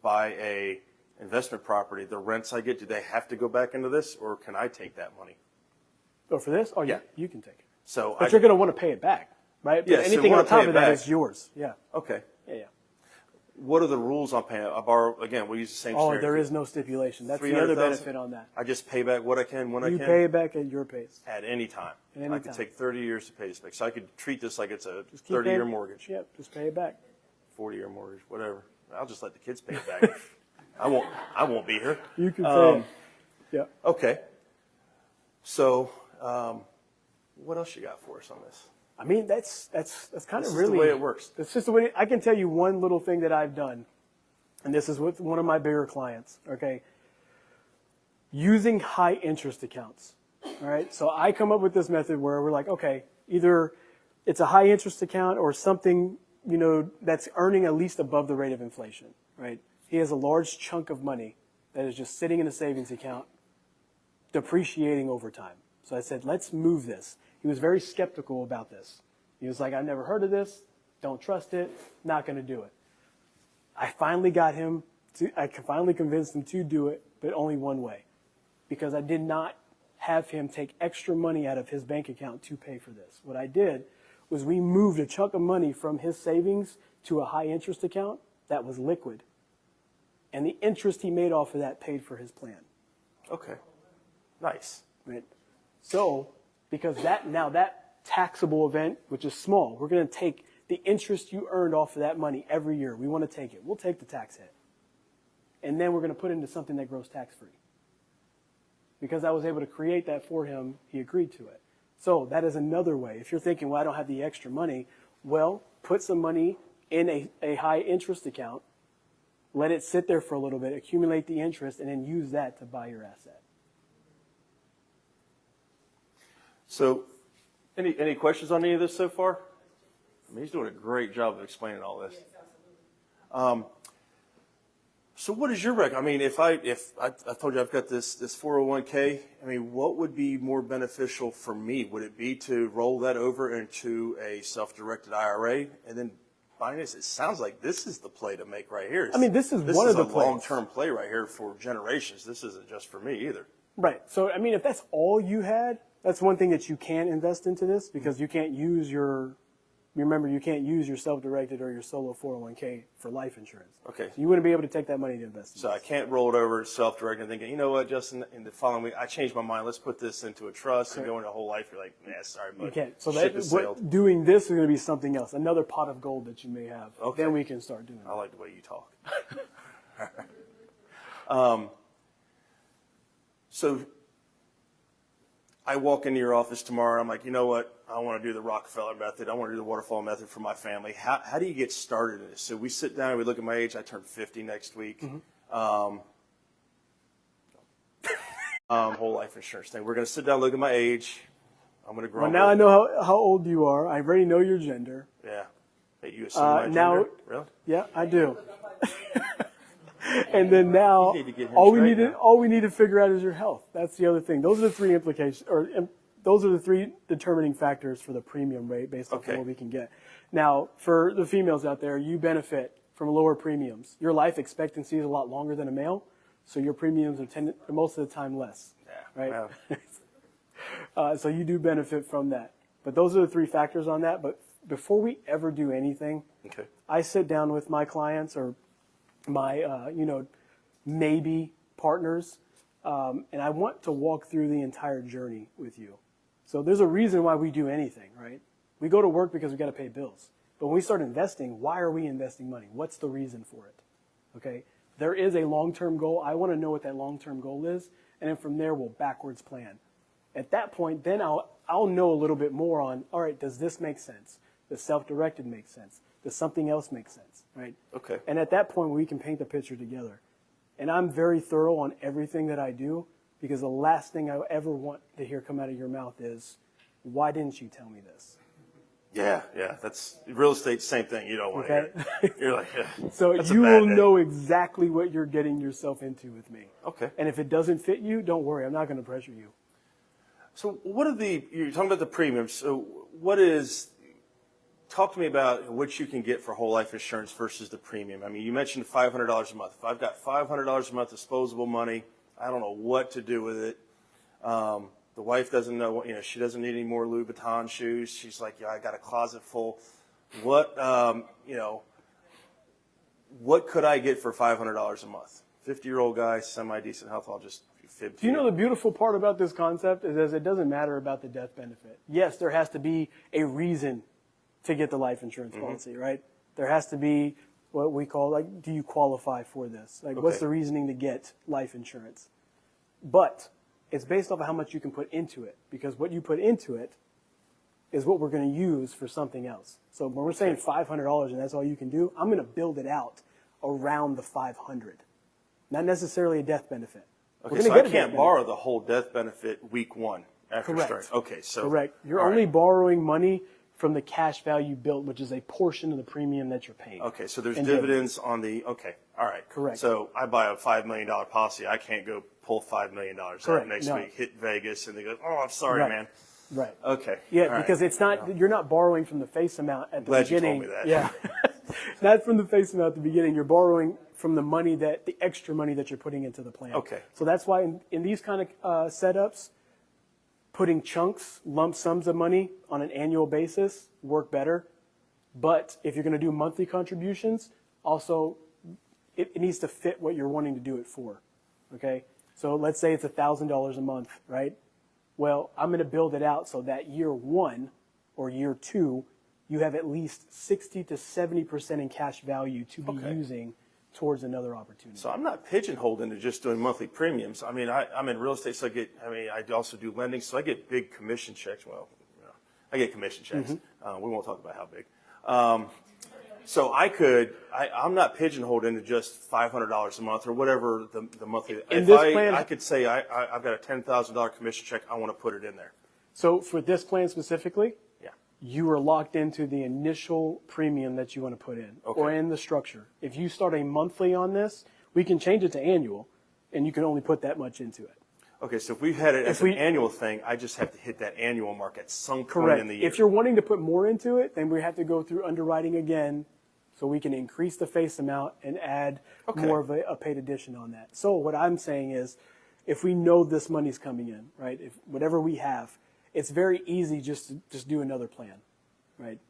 buy a investment property, the rents I get, do they have to go back into this, or can I take that money? Oh, for this? Oh, yeah, Yeah. you can take it. So But you're going to want to pay it back, right? Yeah, But so anything wanna on top pay it of that back. is yours. Yeah. Okay. Yeah. What are the rules on paying? I borrow again. We use the same. Oh, scenario. there is no stipulation. That's the other 300,000? benefit on that. I just pay back what I can when I You can. pay it back at your pace. At any time. At any I could time. take 30 years to pay this back. So I could treat this like it's a Just keep 30-year paying- mortgage, Yep, just pay it back. 40-year mortgage, whatever. I'll just let the kids pay it back. I won't be here. You can pay it. Yeah. Okay. So, what else you got for us on this? I mean, that's kind This of is really the way it works. It's just the way I can tell you one little thing that I've done, and this is with one of my bigger clients. Okay, using high interest accounts. All right, so I come up with this method where we're like, okay, either it's a high interest account or something that's earning at least above the rate of inflation. Right, he has a large chunk of money that is just sitting in a savings account, depreciating over time. So I said, let's move this. He was very skeptical about this. He was like, I've never heard of this. Don't trust it. Not going to do it. I finally convinced him to do it, but only one way. Because I did not have him take extra money out of his bank account to pay for this. What I did was we moved a chunk of money from his savings to a high interest account that was liquid. And the interest he made off of that paid for his plan. Okay. Nice. Right? So, because that taxable event, which is small, we're going to take the interest you earned off of that money every year. We want to take it. We'll take the tax hit. And then we're going to put it into something that grows tax-free. Because I was able to create that for him, he agreed to it. So that is another way. If you're thinking, well, I don't have the extra money, well, put some money in a high interest account, let it sit there for a little bit, accumulate the interest, and then use that to buy your asset. So, any questions on any of this so far? I mean, he's doing a great job of explaining all this. So what is your I mean, if I told you I've got this 401k, I mean, what would be more beneficial for me? Would it be to roll that over into a self-directed IRA and then finance? It sounds like this is the play to make right here. I mean, this is one of the This is plays. a long-term play right here for generations. This isn't just for me either. Right. So, I mean, if that's all you had, that's one thing that you can invest into this because you can't use your remember, you can't use your self-directed or your solo 401k for life insurance. Okay. So you wouldn't be able to take that money to invest in So this. I can't roll it over to self-directed and thinking, you know what, Justin, in the following week, I changed my mind. Let's put this into a trust and go into a whole life. You're like, nah, sorry, but You can't. So ship has sailed. doing this is going to be something else, another pot of gold that you may have. Okay. Then we can start doing I it. like the way you talk. So I walk into your office tomorrow. I'm like, you know what? I want to do the Rockefeller method. I want to do the waterfall method for my family. How do you get started in this? So we sit down, we look at my age. I turn 50 next week. Whole life insurance thing. We're going to sit down, look at my age. I'm going to grow. Well, now I know how old you are. I already know your gender. Yeah. Hey, you assume my now- gender? Really? Yeah, I do. And then now, You need to get him all we straight need to now. all we need to figure out is your health. That's the other thing. Those are the three implications, those are the three determining factors for the premium rate based on Okay. what we can get. Now, for the females out there, you benefit from lower premiums. Your life expectancy is a lot longer than a male, so your premiums are most of the time less. Yeah. Right. Well, So you do benefit from that. But those are the three factors on that. But before we ever do anything, okay. I sit down with my clients or my, maybe partners, and I want to walk through the entire journey with you. So there's a reason why we do anything, right? We go to work because we got to pay bills. But when we start investing, why are we investing money? What's the reason for it? Okay? There is a long-term goal. I want to know what that long-term goal is, and then from there we'll backwards plan. At that point, then I'll know a little bit more on, all right, does this make sense? Does self-directed make sense? Does something else make sense, right? Okay. And at that point, we can paint the picture together. And I'm very thorough on everything that I do because the last thing I ever want to hear come out of your mouth is, why didn't you tell me this? Yeah. That's real estate. Same thing. You don't want to Okay. hear it. You're like, yeah, So that's a you bad will day. know exactly what you're getting yourself into with me. Okay. And if it doesn't fit you, don't worry. I'm not going to pressure you. So you're talking about the premiums. So talk to me about what you can get for whole life insurance versus the premium. I mean, you mentioned $500 a month. If I've got $500 a month disposable money, I don't know what to do with it. The wife doesn't know, she doesn't need any more Louboutin shoes. She's like, yeah, I got a closet full. What could I get for $500 a month? 50-year-old guy, semi-decent health, I'll just fib to Do you know the beautiful part about this concept is it doesn't matter about the death benefit. Yes, there has to be a reason to get the life insurance policy, right? There has to be what we call, like, do you qualify for this? Like, what's Okay. the reasoning to get life insurance? But it's based off of how much you can put into it, because what you put into it is what we're going to use for something else. So when we're saying $500 and that's all you can do, I'm going to build it out around the 500, not necessarily a death benefit. We're Okay, gonna so get I a death can't benefit. borrow the whole death benefit week one after Correct. starting. Okay, so Correct. You're all only right. borrowing money from the cash value built, which is a portion of the premium that you're paying. Okay, so there's And dividends on the, okay, all right. Correct. So I buy a $5 million policy. I can't go pull $5 million out Correct, next no. week, hit Vegas, and they go, oh, I'm sorry, Right. man. Right. Okay. Yeah, all right. because it's not, you're not borrowing from the face amount at the Glad you beginning. told me that. Yeah. Not from the face amount at the beginning. You're borrowing from the extra money that you're putting into the plan. Okay. So that's why in these kind of setups, putting chunks, lump sums of money on an annual basis work better. But if you're going to do monthly contributions, also it needs to fit what you're wanting to do it for. Okay? So let's say it's $1,000 a month, right? Well, I'm going to build it out so that year one or year two, you have at least 60 to 70% in cash value to be Okay. using towards another opportunity. So I'm not pigeonholed into just doing monthly premiums. I mean, I'm in real estate, so I also do lending, so I get big commission checks. Well, I get commission checks. Mm-hmm. We won't talk about how big. So I'm not pigeonholed into just $500 a month or whatever the monthly. In If this plan- I could say I've got a $10,000 commission check, I want to put it in there. So for this plan specifically, Yeah. you are locked into the initial premium that you want to put in or Okay. in the structure. If you start a monthly on this, we can change it to annual, and you can only put that much into it. Okay, so if we had it as we- an annual thing, I just have to hit that annual mark at some point Correct. in the year. If you're wanting to put more into it, then we have to go through underwriting again so we can increase the face amount and add Okay. more of a paid addition on that. So what I'm saying is if we know this money's coming in, right, if whatever we have, it's very easy just to do another plan, right?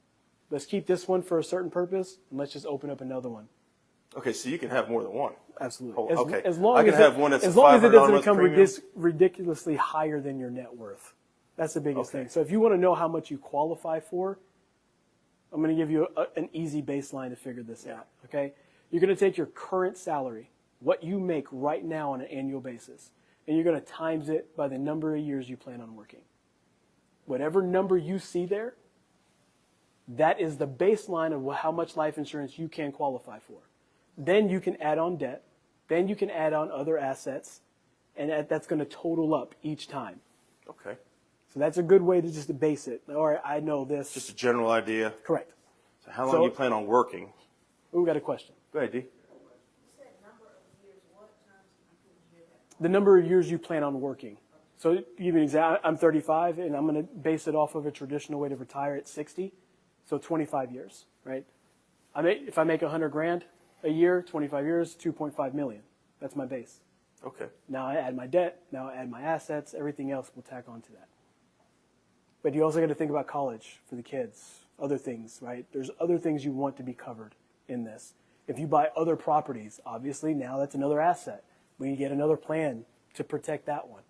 let's keep this one for a certain purpose, and let's just open up another one. Okay, so you can have more than one. Absolutely. Oh, okay. As long I can as have one that's as long as it $500 doesn't month become premium. ridiculously higher than your net worth. That's the biggest Okay. thing. So if you want to know how much you qualify for, I'm going to give you an easy baseline to figure this out. Okay, you're going to take your current salary, what you make right now on an annual basis, and you're going to times it by the number of years you plan on working. Whatever number you see there, that is the baseline of how much life insurance you can qualify for. Then you can add on debt. Then you can add on other assets, and that's going to total up each time. Okay. So that's a good way to just base it. All right, I know this. Just a general idea. Correct. So how long do you plan on working? We got a question. Go ahead, D. The number of years you plan on working. So to give you an example, I'm 35, and I'm going to base it off of a traditional way to retire at 60, so 25 years, right? If I make $100,000 a year, 25 years, 2.5 million. That's my base. Okay. Now I add my debt. Now I add my assets. Everything else will tack on to that. But you also got to think about college for the kids, other things, right? There's other things you want to be covered in this. If you buy other properties, obviously now that's another asset. We get another plan to protect that one.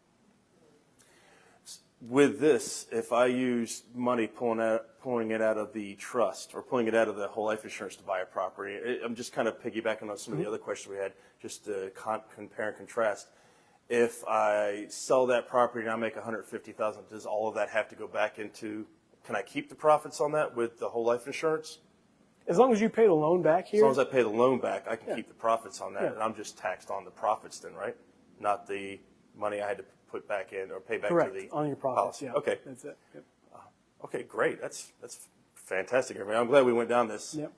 With this, if I use money pulling it out of the trust or pulling it out of the whole life insurance to buy a property, I'm just kind of piggybacking on some of the other questions we had, just to compare and contrast. If I sell that property and I make $150,000, does all of that have to go back into? Can I keep the profits on that with the whole life insurance? As long as you pay the loan back here. As long as I pay the loan back, I can Yeah. keep the profits on that, Yeah. and I'm just taxed on the profits then, right? Not the money I had to put back in or pay back Correct, to the on your profits. policy. Yeah. Okay. That's it. Yep. Okay, great. That's fantastic. I mean, I'm glad we went down this. Yep.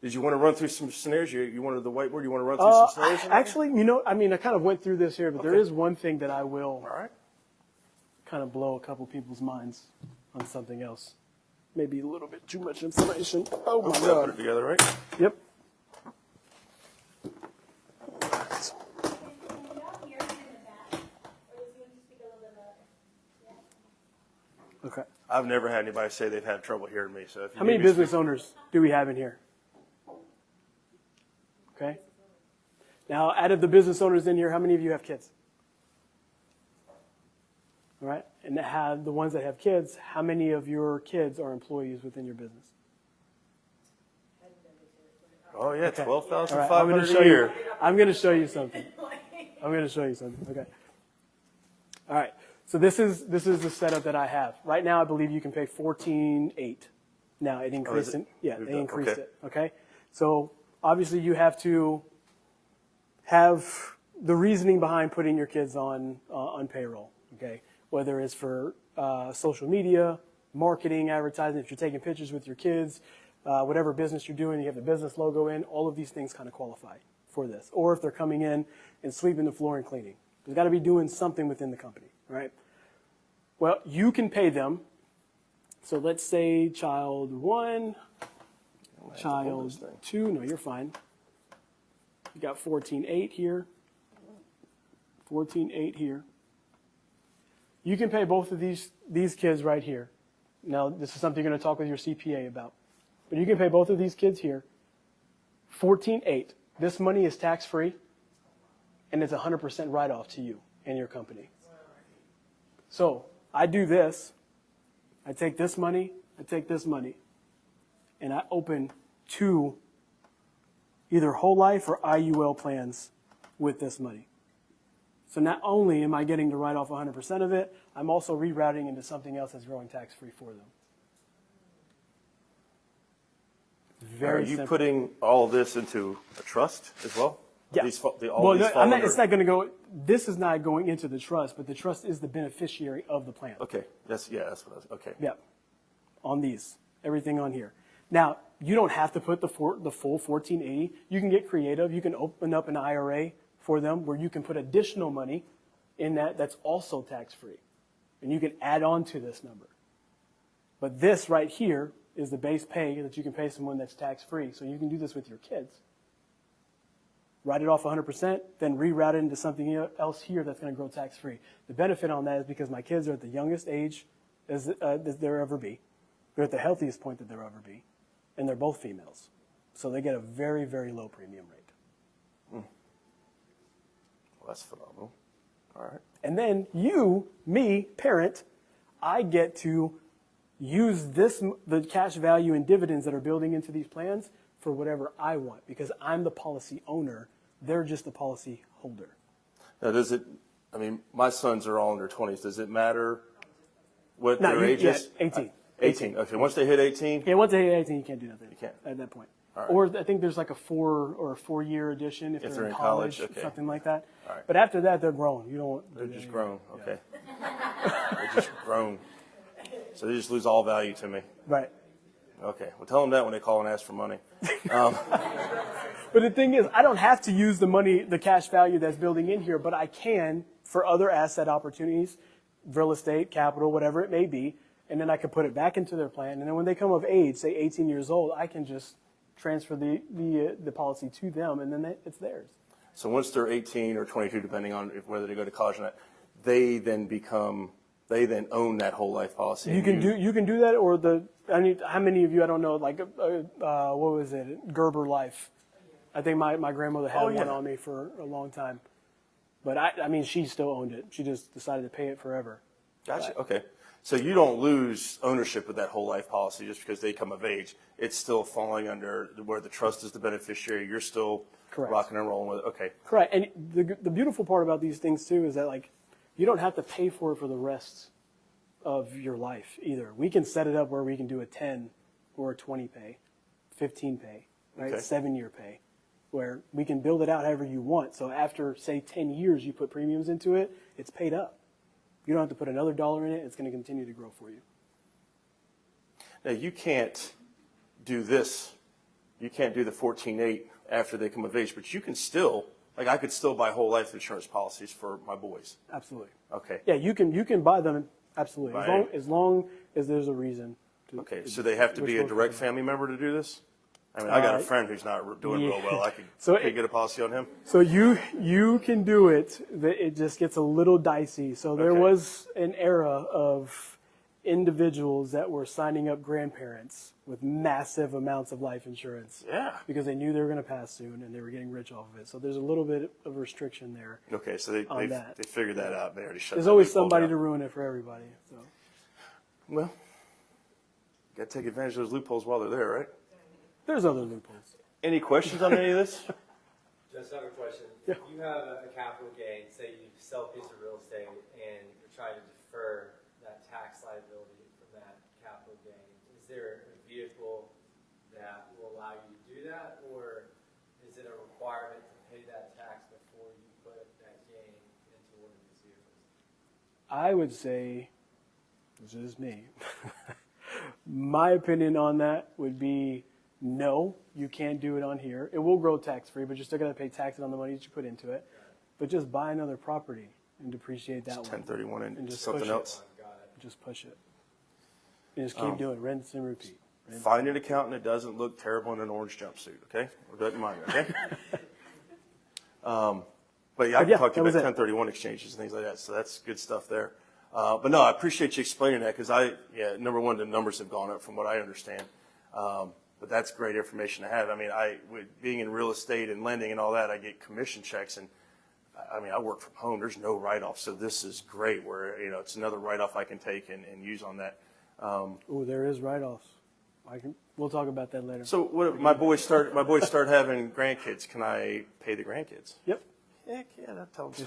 Did you want to run through some scenarios? You wanted the whiteboard? You want to run through some scenarios? Actually, I kind of went through this here, but there is one thing that I will All right. kind of blow a couple people's minds on something else. Maybe a little bit too much information. Oh my Put it God. together, right? Yep. Okay. I've never had anybody say they've had trouble hearing me. So if you How many need me to business owners do we have in here? Okay. Now, out of the business owners in here, how many of you have kids? All right. And the ones that have kids, how many of your kids are employees within your business? Oh yeah, Okay. $12,500 All right, I'm gonna a show year. you. I'm going to show you something. Okay. All right. So this is the setup that I have. Right now, I believe you can pay $14,800. Now it increased. it? Yeah, they increased Okay. it. Okay. So obviously you have to have the reasoning behind putting your kids on payroll. Okay. Whether it's for social media, marketing, advertising, if you're taking pictures with your kids, whatever business you're doing, you have the business logo in. All of these things kind of qualify for this. Or if they're coming in and sweeping the floor and cleaning, there's got to be doing something within the company. Right? Well, you can pay them. So let's say child 1, child 2. No, you're fine. You got 14,800 here. 14,800 here. You can pay both of these kids right here. Now, this is something you're going to talk with your CPA about. But you can pay both of these kids here. 14,800. This money is tax-free, and it's 100% write-off to you and your company. So I do this. I take this money, and I open 2 either whole life or IUL plans with this money. So not only am I getting to write off 100% of it, I'm also rerouting into something else that's growing tax-free for them. Are you putting all this into a trust as well? Yeah. These fall It's under- not going to go. This is not going into the trust, but the trust is the beneficiary of the plan. Okay. That's what I was. Okay. Yeah. On these, everything on here. Now, you don't have to put the full 1480. You can get creative. You can open up an IRA for them where you can put additional money in that's also tax-free. And you can add on to this number. But this right here is the base pay that you can pay someone that's tax-free. So you can do this with your kids. Write it off 100%, then reroute it into something else here that's going to grow tax-free. The benefit on that is because my kids are at the youngest age as there ever be. They're at the healthiest point that they'll ever be, and they're both females. So they get a very, very low premium rate. Well, that's phenomenal. All right. And then you, me, parent, I get to use the cash value and dividends that are building into these plans for whatever I want, because I'm the policy owner. They're just the policy holder. Now, my sons are all in their 20s. Does it matter what their age is? 18. 18. Okay, once they hit 18? Yeah, once they hit 18, you can't do nothing. You can't. At that point. All right. Or I think there's like a 4-year edition if they're in college, okay. something like that. All right. But after that, they're grown. They're just grown. Okay. They're just grown. So they just lose all value to me. Right. Okay. Well, tell them that when they call and ask for money. But the thing is, I don't have to use the money, the cash value that's building in here, but I can for other asset opportunities, real estate, capital, whatever it may be, and then I can put it back into their plan. And then when they come of age, say 18 years old, I can just transfer the policy to them, and then it's theirs. So once they're 18 or 22, depending on whether they go to college or not, they then own that whole life policy. You can do that, or how many of you, I don't know, like what was it, Gerber Life? I think my grandmother had one on me for a long time, but she still owned it. She just decided to pay it forever. Gotcha. Okay. So you don't lose ownership of that whole life policy just because they come of age. It's still falling under where the trust is the beneficiary. You're still Correct. Rocking and rolling with it. Okay. Correct. And the beautiful part about these things too is that you don't have to pay for it for the rest of your life either. We can set it up where we can do a 10 or a 20 pay, 15 pay, right? Okay. 7-year pay, where we can build it out however you want. So after, say, 10 years, you put premiums into it, it's paid up. You don't have to put another dollar in it. It's going to continue to grow for you. Now, you can't do this. You can't do the 14.8 after they come of age, but you can still, I could still buy whole life insurance policies for my boys. Absolutely. Okay. Yeah, you can buy them, absolutely, as long as there's a reason. Okay, so they have to be a direct family member to do this? I got a friend who's not doing real well. I could get a policy on him. So you can do it, but it just gets a little dicey. So there was an era of individuals that were signing up grandparents with massive amounts of life insurance. Yeah. Because they knew they were going to pass soon and they were getting rich off of it. So there's a little bit of restriction there. Okay, so they figured that out. They already shut. There's always somebody to ruin it for everybody. So. Well, got to take advantage of those loopholes while they're there, right? There's other loopholes. Any questions on any of this? Just have a question. Yeah. If you have a capital gain, say you sell a piece of real estate and you're trying to defer that tax liability from that capital gain, is there a vehicle that will allow you to do that, or is it a requirement to pay that tax before you put that gain into one of these vehicles? I would say, this is me, my opinion on that would be no, you can't do it on here. It will grow tax-free, but you're still going to pay taxes on the money that you put into it. But just buy another property and depreciate that one. 1031 and just push something else. Just push it. And just keep doing it. Rinse and repeat. Find an accountant that doesn't look terrible in an orange jumpsuit, okay? We'll do that in mind, okay? But yeah, I can talk to you about 1031 exchanges and things like that, so that's good stuff there. But no, I appreciate you explaining that because number one, the numbers have gone up from what I understand. But that's great information to have. Being in real estate and lending and all that, I get commission checks, and I work from home. There's no write-off, so this is great. Where it's another write-off I can take and use on that. There is write-offs. We'll talk about that later. So what? My boys start having grandkids. Can I pay the grandkids? Yep. Heck yeah, that tell them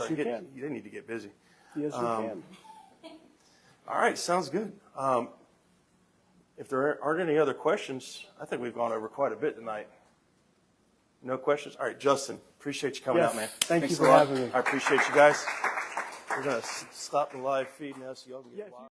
they need to get busy. Yes, you can. All right, sounds good. If there aren't any other questions, I think we've gone over quite a bit tonight. No questions? All right, Justyn, appreciate you coming out, man. Thanks you for having me. I appreciate you guys. We're going to stop the live feed now so y'all can get live.